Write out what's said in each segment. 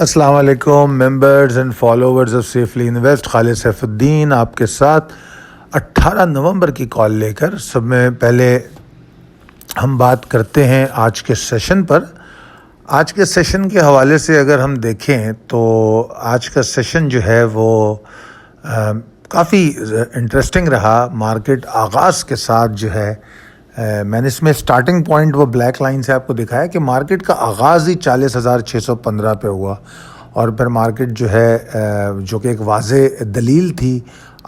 السلام علیکم members and followers of safely invest, Khalid Saif Uddin آپ کے ساتھ 18 نومبر کی کال لے کر سب میں پہلے ہم بات کرتے ہیں آج کے سیشن پر۔ آج کے سیشن کے حوالے سے اگر ہم دیکھیں تو آج کا سیشن جو ہے وہ کافی انٹرسٹنگ رہا۔ مارکیٹ آغاز کے ساتھ جو ہے میں نے اس میں سٹارٹنگ پوائنٹ وہ بلیک لائن سے آپ کو دکھایا کہ مارکیٹ کا آغاز ہی 40,615 پہ ہوا، اور پھر مارکیٹ جو ہے جو کہ ایک واضح دلیل تھی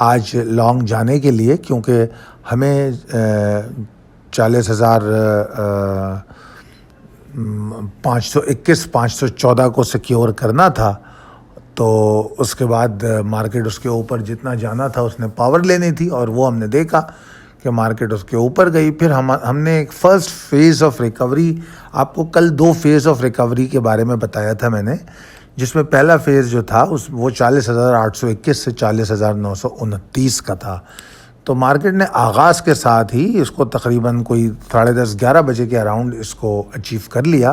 آج لانگ جانے کے لیے، کیونکہ ہمیں 40,521 کو سیکیور کرنا تھا، تو اس کے بعد مارکیٹ اس کے اوپر جتنا جانا تھا اس نے پاور لینی تھی، اور وہ ہم نے دیکھا کہ مارکیٹ اس کے اوپر گئی۔ پھر ہم نے ایک فرسٹ فیز آف ریکوری، آپ کو کل 2 فیز آف ریکوری کے بارے میں بتایا تھا میں نے، جس میں پہلا فیز جو تھا وہ 40,821 سے 40,929 کا تھا۔ تو مارکیٹ نے آغاز کے ساتھ ہی اس کو تقریباً کوئی 10:30-11 بجے کے اراؤنڈ اس کو اچیو کر لیا،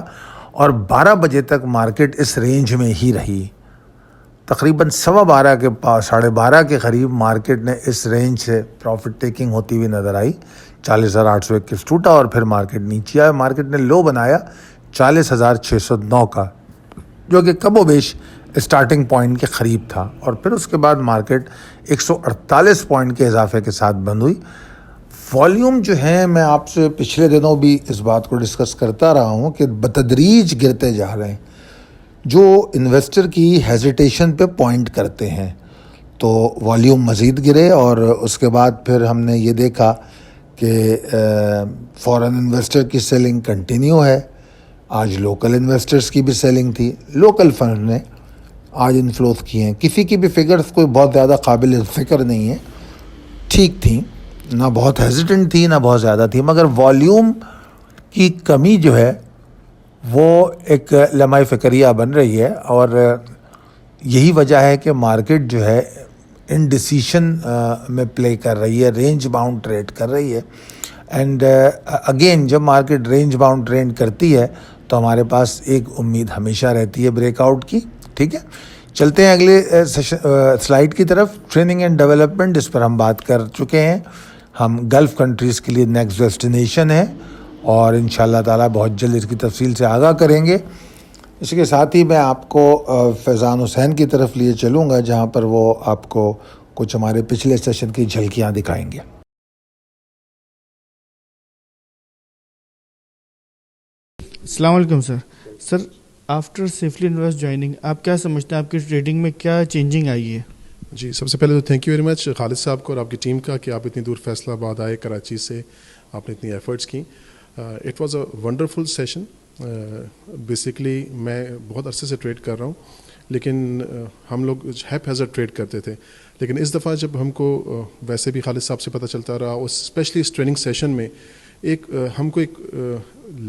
اور 12 بجے تک مارکیٹ اس رینج میں ہی رہی۔ تقریباً 12:15 کے 12:30 کے قریب مارکیٹ نے اس رینج سے پروفٹ ٹیکنگ ہوتی ہوئی نظر آئی۔ 40,821 ٹوٹا اور پھر مارکیٹ نیچے آیا۔ مارکیٹ نے لو بنایا 40,609 کا، جو کہ کم و بیش اسٹارٹنگ پوائنٹ کے قریب تھا، اور پھر اس کے بعد مارکیٹ 148 پوائنٹ کے اضافے کے ساتھ بند ہوئی۔ والیوم جو ہیں، میں آپ سے پچھلے دنوں بھی اس بات کو ڈسکس کرتا رہا ہوں کہ بتدریج گرتے جا رہے ہیں، جو انویسٹر کی ہیزیٹیشن پہ پوائنٹ کرتے ہیں۔ تو والیوم مزید گرے، اور اس کے بعد پھر ہم نے یہ دیکھا کہ فورن انویسٹر کی سیلنگ کنٹینیو ہے۔ آج لوکل انویسٹرز کی بھی سیلنگ تھی، لوکل فنڈ نے آج انفلوز کیے ہیں۔ کسی کی بھی فگرز کوئی بہت زیادہ قابل ذکر نہیں ہے، ٹھیک تھیں، نہ بہت ہیزیٹنٹ تھی نہ بہت زیادہ تھی، مگر والیوم کی کمی جو ہے وہ ایک لمحہ فکریہ بن رہی ہے، اور یہی وجہ ہے کہ مارکیٹ جو ہے انڈیسیشن میں پلے کر رہی ہے، رینج باؤنڈ ٹریڈ کر رہی ہے۔ اینڈ اگین جب مارکیٹ رینج باؤنڈ ٹریڈ کرتی ہے تو ہمارے پاس ایک امید ہمیشہ رہتی ہے بریک آؤٹ کی۔ ٹھیک ہے، چلتے ہیں اگلے سلائیڈ کی طرف۔ ٹریننگ اینڈ ڈیولپمنٹ، اس پر ہم بات کر چکے ہیں۔ ہم گلف کنٹریز کے لیے نیکسٹ ڈیسٹینیشن ہے، اور انشاءاللہ تعالیٰ بہت جلد اس کی تفصیل سے آگاہ کریں گے۔ اس کے ساتھ ہی میں آپ کو فیضان حسین کی طرف لیے چلوں گا، جہاں پر وہ آپ کو کچھ ہمارے پچھلے سیشن کی جھلکیاں دکھائیں گے۔ السلام علیکم سر، آفٹر سیفلی انویسٹ جوائننگ آپ کیا سمجھتے ہیں، آپ کی ٹریڈنگ میں کیا چینجنگ آئی ہے؟ جی، سب سے پہلے تو تھینک یو ویری مچ خالد صاحب کو اور آپ کی ٹیم کا کہ آپ اتنی دور فیصلہ آباد آئے، کراچی سے، آپ نے اتنی ایفرٹس کی۔ It was a wonderful session. Basically میں بہت عرصے سے ٹریڈ کر رہا ہوں، لیکن ہم لوگ ہیپ ہیزر ٹریڈ کرتے تھے، لیکن اس دفعہ جب ہم کو ویسے بھی خالد صاحب سے پتہ چلتا رہا، اور اسپیشلی اس ٹریننگ سیشن میں ہم کو ایک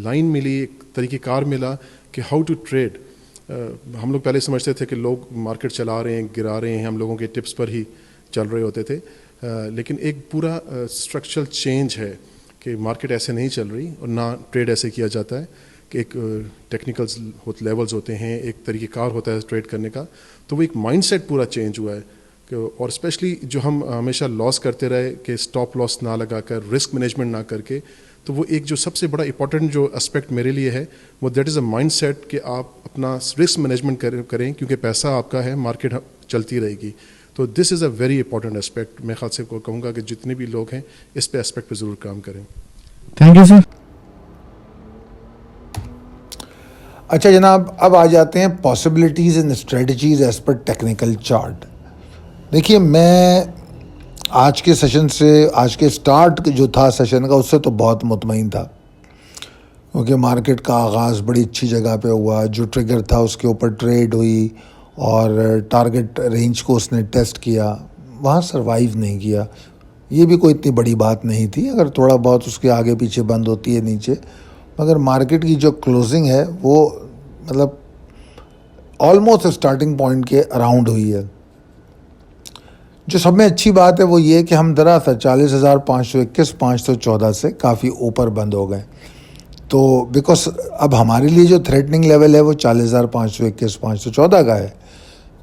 لائن ملی، ایک طریقہ کار ملا کہ ہاؤ ٹو ٹریڈ۔ ہم لوگ پہلے سمجھتے تھے کہ لوگ مارکیٹ چلا رہے ہیں، گرا رہے ہیں، ہم لوگوں کے ٹپس پر ہی چل رہے ہوتے تھے، لیکن ایک پورا اسٹرکچرل چینج ہے کہ مارکیٹ ایسے نہیں چل رہی، اور نہ ٹریڈ ایسے کیا جاتا ہے کہ ایک ٹیکنیکلز لیولز ہوتے ہیں، ایک طریقہ کار ہوتا ہے ٹریڈ کرنے کا۔ تو وہ ایک مائنڈ سیٹ پورا چینج ہوا ہے کہ، اور اسپیشلی جو ہم ہمیشہ لاس کرتے رہے کہ اسٹاپ لاس نہ لگا کر، رسک مینجمنٹ نہ کر کے، تو وہ ایک جو سب سے بڑا امپورٹنٹ جو اسپیکٹ میرے لیے ہے وہ that is a mindset کہ آپ اپنا رسک مینجمنٹ کریں، کیونکہ پیسہ آپ کا ہے، مارکیٹ چلتی رہے گی۔ تو دس از اے ویری امپورٹنٹ اسپیکٹ۔ میں خیال سے کہوں گا کہ جتنے بھی لوگ ہیں اس پہ اسپیکٹ پہ ضرور کام کریں۔ Thank you sir. اچھا جناب، اب آ جاتے ہیں possibilities and strategies as per technical chart. دیکھیے، میں آج کے سیشن سے، آج کے سٹارٹ جو تھا سیشن کا، اس سے تو بہت مطمئن تھا، کیونکہ مارکیٹ کا آغاز بڑی اچھی جگہ پہ ہوا۔ جو ٹریگر تھا اس کے اوپر ٹریڈ ہوئی، اور ٹارگٹ رینج کو اس نے ٹیسٹ کیا، وہاں سروائیو نہیں کیا۔ یہ بھی کوئی اتنی بڑی بات نہیں تھی، اگر تھوڑا بہت اس کے آگے پیچھے بند ہوتی ہے نیچے، مگر مارکیٹ کی جو کلوزنگ ہے وہ مطلب آلموسٹ اسٹارٹنگ پوائنٹ کے اراؤنڈ ہوئی ہے۔ جو سب میں اچھی بات ہے وہ یہ کہ ہم دراصل 40,521 514 سے کافی اوپر بند ہو گئے۔ تو بیکاز اب ہمارے لیے جو تھریٹننگ لیول ہے وہ 40,521 514 کا ہے.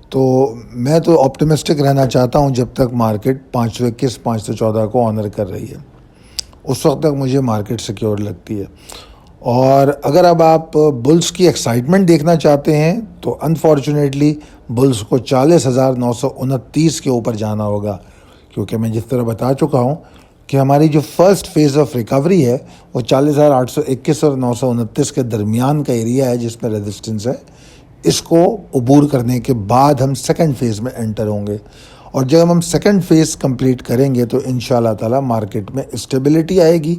تو میں تو آپٹیمسٹک رہنا چاہتا ہوں جب تک مارکیٹ 521 514 کو آنر کر رہی ہے، اس وقت تک مجھے مارکیٹ سیکیور لگتی ہے. اور اگر اب آپ بلز کی ایکسائٹمنٹ دیکھنا چاہتے ہیں تو انفارچونیٹلی بلز کو 40,929 کے اوپر جانا ہوگا، کیونکہ میں جس طرح بتا چکا ہوں کہ ہماری جو فرسٹ فیز آف ریکوری ہے وہ 40,821 اور 929 کے درمیان کا ایریا ہے جس میں ریزسٹنس ہے. اس کو عبور کرنے کے بعد ہم سیکنڈ فیز میں انٹر ہوں گے، اور جب ہم سیکنڈ فیز کمپلیٹ کریں گے تو انشاءاللہ تعالی مارکیٹ میں اسٹیبلٹی آئے گی.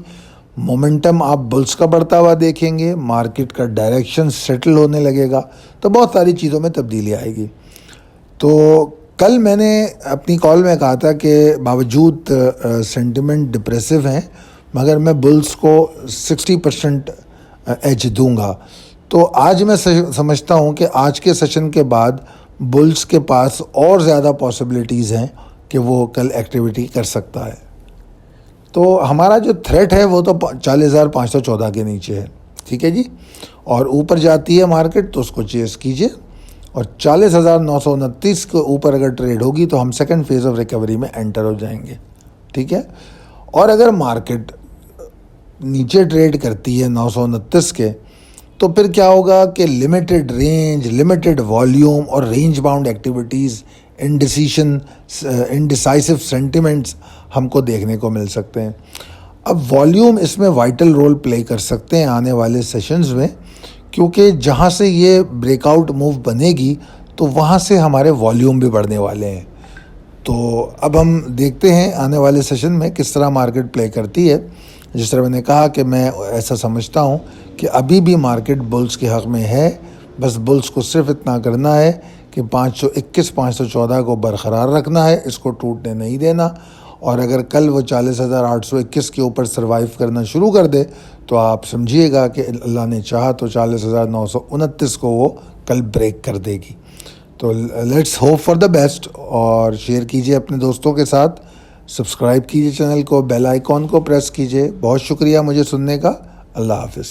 مومنٹم آپ بلز کا بڑھتا ہوا دیکھیں گے، مارکیٹ کا ڈائریکشن سیٹل ہونے لگے گا، تو بہت ساری چیزوں میں تبدیلی آئے گی. تو کل میں نے اپنی کال میں کہا تھا کہ باوجود سینٹیمنٹ ڈپریسو ہیں مگر میں بلز کو 60% ایج دوں گا. تو آج میں سمجھتا ہوں کہ آج کے سیشن کے بعد بلز کے پاس اور زیادہ پاسبلٹیز ہیں کہ وہ کل ایکٹیویٹی کر سکتا ہے. تو ہمارا جو تھریٹ ہے وہ تو 40,514 کے نیچے ہے، ٹھیک ہے جی. اور اوپر جاتی ہے مارکیٹ تو اس کو چیز کیجیے، اور 40,929 کے اوپر اگر ٹریڈ ہوگی تو ہم سیکنڈ فیز آف ریکوری میں انٹر ہو جائیں گے، ٹھیک ہے. اور اگر مارکیٹ نیچے ٹریڈ کرتی ہے 929 کے تو پھر کیا ہوگا کہ لمیٹڈ رینج، لمیٹڈ والیوم اور range bound activities, indecisive sentiments ہم کو دیکھنے کو مل سکتے ہیں. اب والیوم اس میں وائٹل رول پلے کر سکتے ہیں آنے والے سیشنز میں، کیونکہ جہاں سے یہ بریک آؤٹ موو بنے گی تو وہاں سے ہمارے والیوم بھی بڑھنے والے ہیں. تو اب ہم دیکھتے ہیں آنے والے سیشن میں کس طرح مارکیٹ پلے کرتی ہے. جس طرح میں نے کہا کہ میں ایسا سمجھتا ہوں کہ ابھی بھی مارکیٹ بلز کے حق میں ہے، بس بلز کو صرف اتنا کرنا ہے کہ 521 514 کو برقرار رکھنا ہے، اس کو ٹوٹنے نہیں دینا. اور اگر کل وہ 40,821 کے اوپر سروائیو کرنا شروع کر دے تو آپ سمجھیے گا کہ اللہ نے چاہا تو 40,929 کو وہ کل بریک کر دے گی. تو let's hope for the best, اور شیئر کیجئے اپنے دوستوں کے ساتھ، سبسکرائب کیجئے چینل کو، بیل آئیکن کو پریس کیجئے. بہت شکریہ مجھے سننے کا. اللہ حافظ.